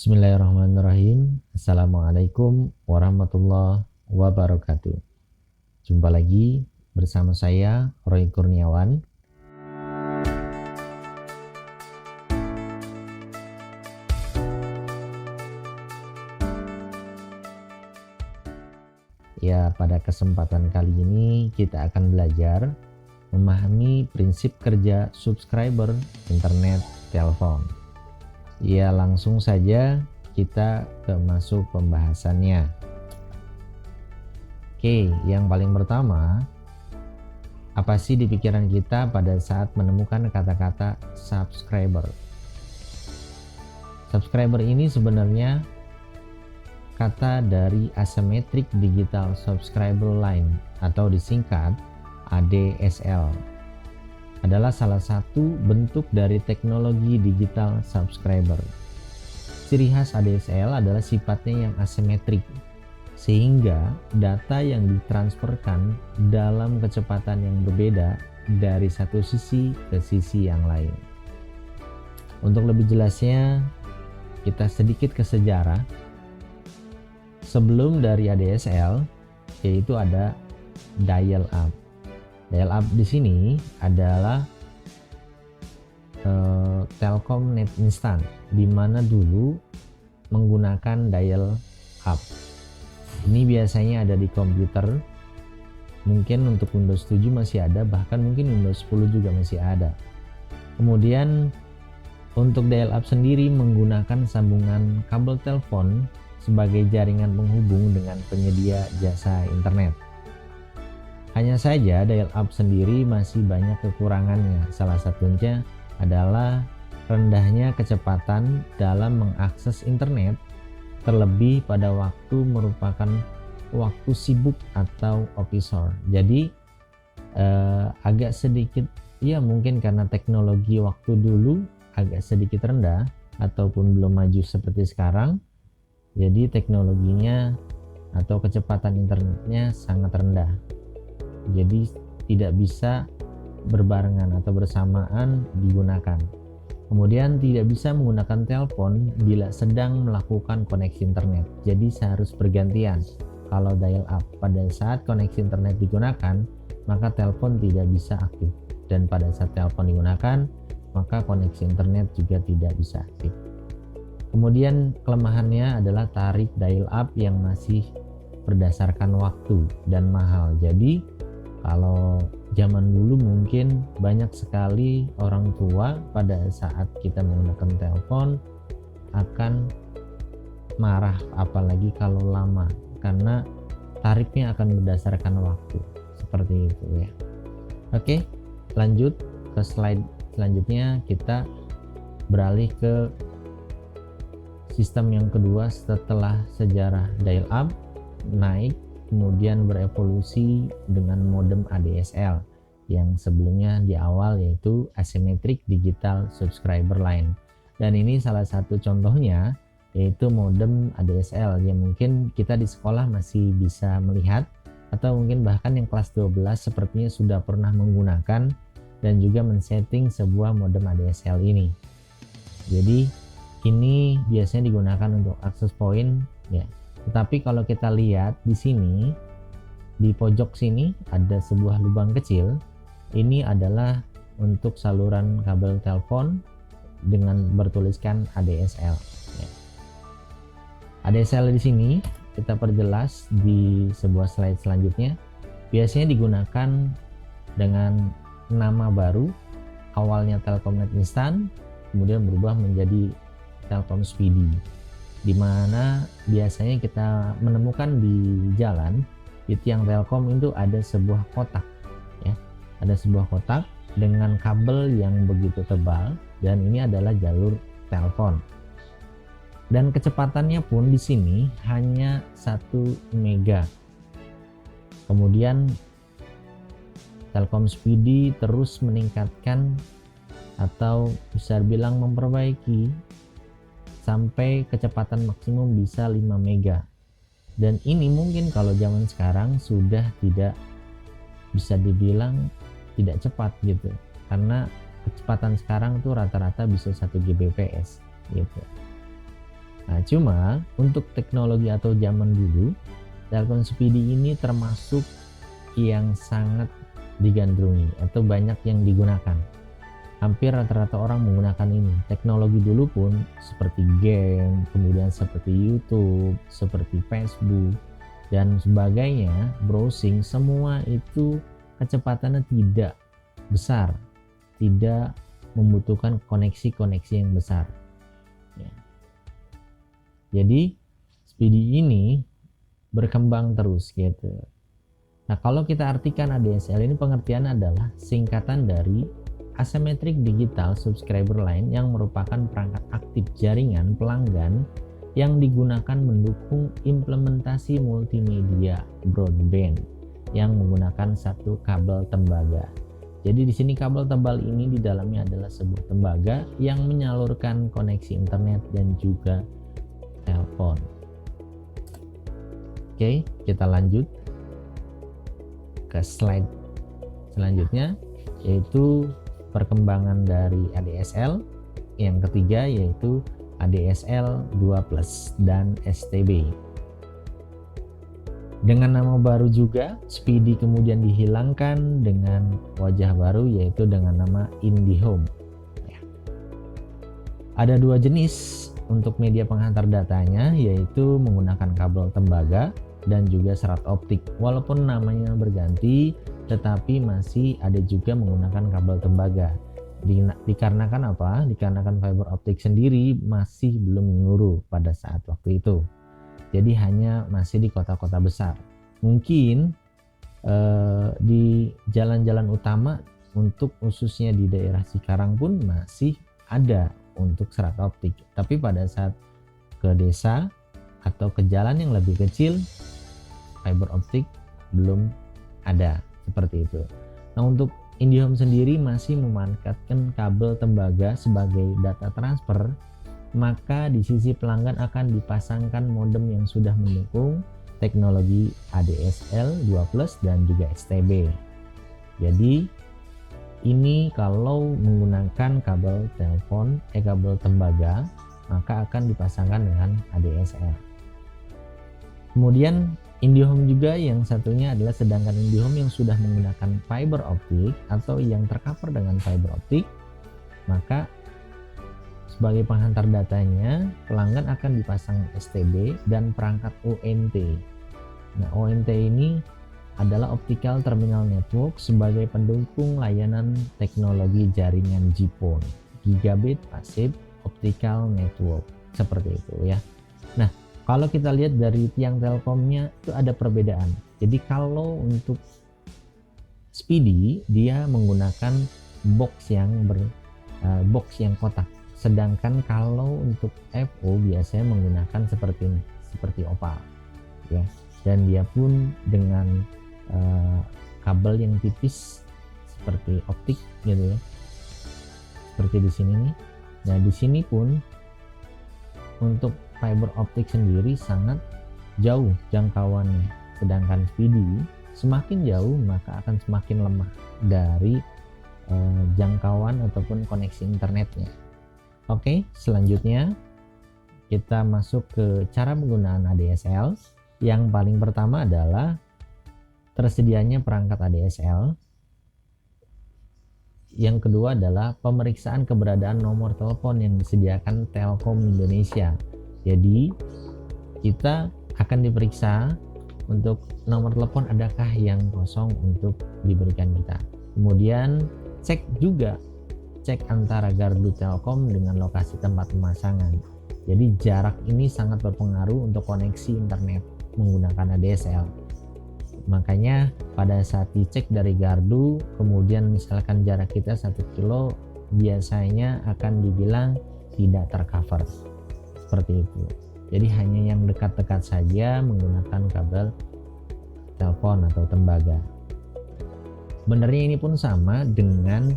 Bismillahirrahmanirrahim. Assalamualaikum warahmatullahi wabarakatuh. Jumpa lagi bersama saya Roy Kurniawan. Ya, pada kesempatan kali ini kita akan belajar memahami prinsip kerja subscriber internet telepon. Ya, langsung saja kita masuk pembahasannya. Oke, yang paling pertama, apa sih di pikiran kita pada saat menemukan kata-kata subscriber? Subscriber ini sebenarnya kata dari Asymmetric Digital Subscriber Line atau disingkat ADSL. Adalah salah satu bentuk dari teknologi digital subscriber. Ciri khas ADSL adalah sifatnya yang asimetrik, sehingga data yang ditransferkan dalam kecepatan yang berbeda dari satu sisi ke sisi yang lain. Untuk lebih jelasnya, kita sedikit ke sejarah. Sebelum dari ADSL, yaitu ada dial up. Dial up di sini adalah Telkom Net Instant, di mana dulu menggunakan dial up. Ini biasanya ada di komputer. Mungkin untuk Windows 7 masih ada, bahkan mungkin Windows 10 juga masih ada. Kemudian untuk dial up sendiri menggunakan sambungan kabel telepon sebagai jaringan penghubung dengan penyedia jasa internet. Hanya saja dial up sendiri masih banyak kekurangannya. Salah satunya adalah rendahnya kecepatan dalam mengakses internet, terlebih pada waktu merupakan waktu sibuk atau office hour. Jadi agak sedikit, ya mungkin karena teknologi waktu dulu agak sedikit rendah ataupun belum maju seperti sekarang, jadi teknologinya atau kecepatan internetnya sangat rendah. Jadi tidak bisa berbarengan atau bersamaan digunakan. Kemudian tidak bisa menggunakan telepon bila sedang melakukan koneksi internet. Jadi harus bergantian. Kalau dial up pada saat koneksi internet digunakan, maka telepon tidak bisa aktif. Dan pada saat telepon digunakan, maka koneksi internet juga tidak bisa aktif. Kemudian kelemahannya adalah tarif dial up yang masih berdasarkan waktu dan mahal. Jadi kalau zaman dulu mungkin banyak sekali orang tua pada saat kita menggunakan telepon akan marah, apalagi kalau lama, karena tarifnya akan berdasarkan waktu. Seperti itu ya. Oke, lanjut ke slide selanjutnya. Kita beralih ke sistem yang kedua setelah sejarah dial up naik, kemudian berevolusi dengan modem ADSL yang sebelumnya di awal yaitu Asymmetric Digital Subscriber Line. Dan ini salah satu contohnya yaitu modem ADSL yang mungkin kita di sekolah masih bisa melihat, atau mungkin bahkan yang kelas 12 sepertinya sudah pernah menggunakan dan juga men-setting sebuah modem ADSL ini. Jadi ini biasanya digunakan untuk access point ya. Tetapi kalau kita lihat di sini, di pojok sini ada sebuah lubang kecil. Ini adalah untuk saluran kabel telepon dengan bertuliskan ADSL. ADSL di sini kita perjelas di sebuah slide selanjutnya. Biasanya digunakan dengan nama baru, awalnya Telkom Net Instant, kemudian berubah menjadi Telkom Speedy, di mana biasanya kita menemukan di jalan, di tiang Telkom itu ada sebuah kotak ya. Ada sebuah kotak dengan kabel yang begitu tebal, dan ini adalah jalur telepon. Dan kecepatannya pun di sini hanya 1 mega. Kemudian Telkom Speedy terus meningkatkan atau bisa bilang memperbaiki sampai kecepatan maksimum bisa 5 mega. Dan ini mungkin kalau zaman sekarang sudah tidak bisa dibilang tidak cepat gitu, karena kecepatan sekarang tuh rata-rata bisa 1 Gbps gitu. Nah, cuma untuk teknologi atau zaman dulu, telepon speedy ini termasuk yang sangat digandrungi atau banyak yang digunakan. Hampir rata-rata orang menggunakan ini. Teknologi dulu pun seperti game, kemudian seperti YouTube, seperti Facebook, dan sebagainya, browsing, semua itu kecepatannya tidak besar, tidak membutuhkan koneksi-koneksi yang besar. Ya. Jadi speedy ini berkembang terus gitu. Nah, kalau kita artikan ADSL ini, pengertian adalah singkatan dari Asymmetric Digital Subscriber Line, yang merupakan perangkat aktif jaringan pelanggan yang digunakan mendukung implementasi multimedia broadband yang menggunakan satu kabel tembaga. Jadi di sini kabel tebal ini di dalamnya adalah sebuah tembaga yang menyalurkan koneksi internet dan juga telepon. Oke, kita lanjut ke slide selanjutnya, yaitu perkembangan dari ADSL. Yang ketiga yaitu ADSL 2+ dan STB. Dengan nama baru juga, Speedy kemudian dihilangkan dengan wajah baru, yaitu dengan nama IndiHome. Ya. Ada dua jenis untuk media penghantar datanya, yaitu menggunakan kabel tembaga dan juga serat optik. Walaupun namanya berganti, tetapi masih ada juga menggunakan kabel tembaga. Dikarenakan apa? Dikarenakan fiber optik sendiri masih belum menyeluruh pada saat waktu itu. Jadi hanya masih di kota-kota besar. Mungkin di jalan-jalan utama, untuk khususnya di daerah Cikarang pun masih ada untuk serat optik. Tapi pada saat ke desa atau ke jalan yang lebih kecil, fiber optik belum ada. Seperti itu. Nah, untuk IndiHome sendiri masih memanfaatkan kabel tembaga sebagai data transfer, maka di sisi pelanggan akan dipasangkan modem yang sudah mendukung teknologi ADSL 2+ dan juga STB. Jadi ini kalau menggunakan kabel telepon, kabel tembaga, maka akan dipasangkan dengan ADSL. Kemudian IndiHome juga yang satunya adalah, sedangkan IndiHome yang sudah menggunakan fiber optik atau yang tercover dengan fiber optik, maka sebagai penghantar datanya pelanggan akan dipasang STB dan perangkat ONT. Nah, ONT ini adalah Optical Terminal Network sebagai pendukung layanan teknologi jaringan GPON, Gigabit Passive Optical Network, seperti itu ya. Nah, kalau kita lihat dari tiang Telkomnya itu ada perbedaan. Jadi kalau untuk Speedy dia menggunakan box yang kotak. Sedangkan kalau untuk FO biasanya menggunakan seperti ini, seperti opal, ya. Dan dia pun dengan kabel yang tipis seperti optik gitu ya. Seperti di sini nih. Nah, di sini pun untuk fiber optik sendiri sangat jauh jangkauannya, sedangkan Speedy semakin jauh maka akan semakin lemah dari jangkauan ataupun koneksi internetnya. Oke, selanjutnya kita masuk ke cara penggunaan ADSL. Yang paling pertama adalah tersedianya perangkat ADSL. Yang kedua adalah pemeriksaan keberadaan nomor telepon yang disediakan Telkom Indonesia. Jadi kita akan diperiksa untuk nomor telepon adakah yang kosong untuk diberikan kita. Kemudian cek antara gardu Telkom dengan lokasi tempat pemasangan. Jadi jarak ini sangat berpengaruh untuk koneksi internet menggunakan ADSL. Makanya pada saat dicek dari gardu, kemudian misalkan jarak kita 1 kilo, biasanya akan dibilang tidak tercover. Seperti itu. Jadi hanya yang dekat-dekat saja menggunakan kabel telepon atau tembaga. Sebenarnya ini pun sama dengan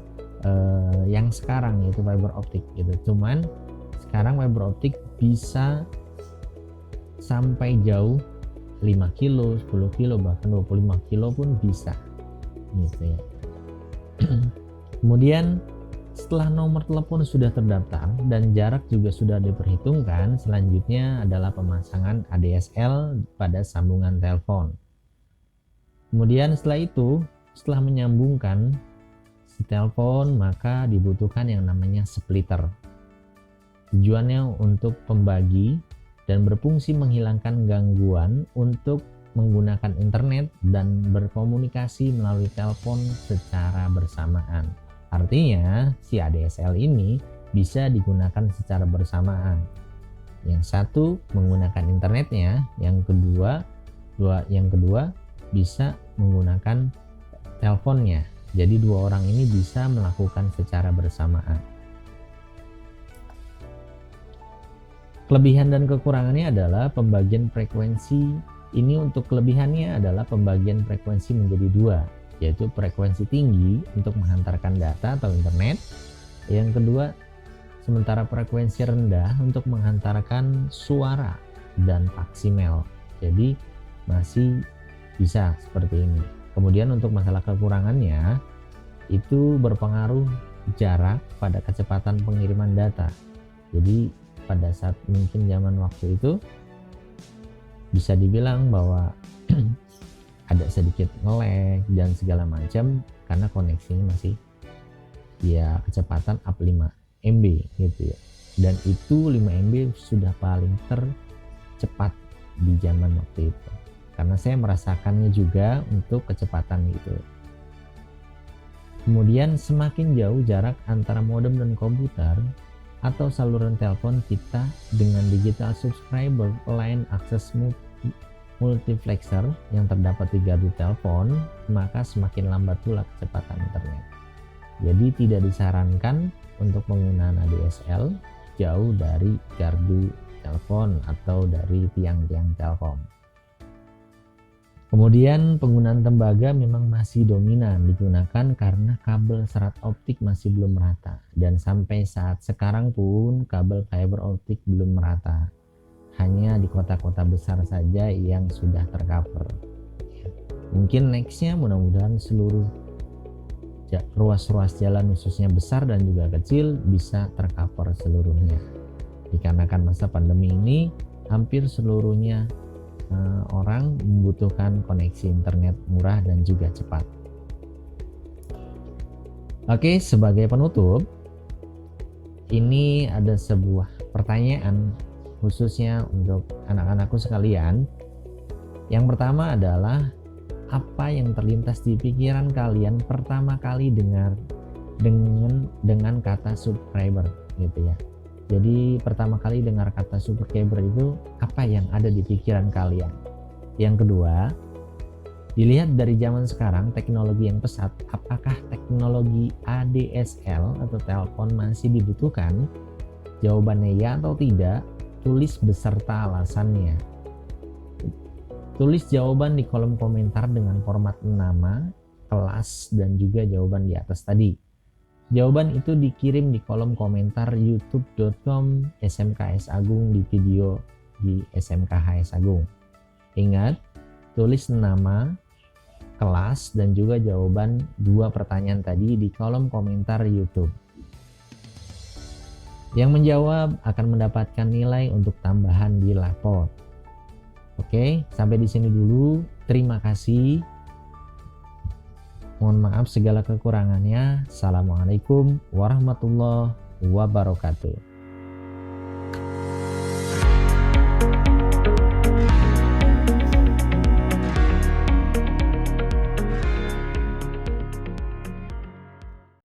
yang sekarang, yaitu fiber optik gitu. Cuman sekarang fiber optik bisa sampai jauh 5 kilo, 10 kilo, bahkan 25 kilo pun bisa gitu ya. Kemudian Setelah nomor telepon sudah terdaftar dan jarak juga sudah diperhitungkan, selanjutnya adalah pemasangan ADSL pada sambungan telepon. Kemudian setelah menyambungkan si telepon, maka dibutuhkan yang namanya splitter. Tujuannya untuk pembagi dan berfungsi menghilangkan gangguan untuk menggunakan internet dan berkomunikasi melalui telepon secara bersamaan. Artinya, si ADSL ini bisa digunakan secara bersamaan. Yang satu menggunakan internetnya, yang kedua bisa menggunakan teleponnya. Jadi dua orang ini bisa melakukan secara bersamaan. Kelebihan dan kekurangannya adalah pembagian frekuensi. Ini untuk kelebihannya adalah pembagian frekuensi menjadi dua, yaitu frekuensi tinggi untuk menghantarkan data atau internet. Yang kedua, sementara frekuensi rendah untuk menghantarkan suara dan faksimal. Jadi masih bisa seperti ini. Kemudian untuk masalah kekurangannya, itu berpengaruh jarak pada kecepatan pengiriman data. Jadi pada saat mungkin zaman waktu itu bisa dibilang bahwa ada sedikit nge-lag dan segala macam karena koneksinya masih ya kecepatan up 5 MB gitu ya. Dan itu 5 MB sudah paling tercepat di zaman waktu itu. Karena saya merasakannya juga untuk kecepatan gitu. Kemudian semakin jauh jarak antara modem dan komputer atau saluran telepon kita dengan digital subscriber line access multiplexer yang terdapat di gardu telepon, maka semakin lambat pula kecepatan internet. Jadi tidak disarankan untuk penggunaan ADSL jauh dari gardu telepon atau dari tiang-tiang telkom. Kemudian penggunaan tembaga memang masih dominan digunakan karena kabel serat optik masih belum merata, dan sampai saat sekarang pun kabel fiber optik belum merata. Hanya di kota-kota besar saja yang sudah tercover. Mungkin nextnya mudah-mudahan seluruh ruas-ruas jalan khususnya besar dan juga kecil bisa tercover seluruhnya. Dikarenakan masa pandemi ini hampir seluruhnya orang membutuhkan koneksi internet murah dan juga cepat. Oke, sebagai penutup, ini ada sebuah pertanyaan khususnya untuk anak-anakku sekalian. Yang pertama adalah, apa yang terlintas di pikiran kalian pertama kali dengar dengan kata subscriber gitu ya. Jadi pertama kali dengar kata subscriber itu apa yang ada di pikiran kalian? Yang kedua, dilihat dari zaman sekarang teknologi yang pesat, apakah teknologi ADSL atau telepon masih dibutuhkan? Jawabannya ya atau tidak, tulis beserta alasannya. Tulis jawaban di kolom komentar dengan format nama, kelas, dan juga jawaban di atas tadi. Jawaban itu dikirim di kolom komentar youtube.com SMKS Agung di video di SMKHS Agung. Ingat, tulis nama, kelas, dan juga jawaban dua pertanyaan tadi di kolom komentar YouTube. Yang menjawab akan mendapatkan nilai untuk tambahan di lapor. Oke, sampai di sini dulu. Terima kasih. Mohon maaf segala kekurangannya. Assalamualaikum warahmatullahi wabarakatuh.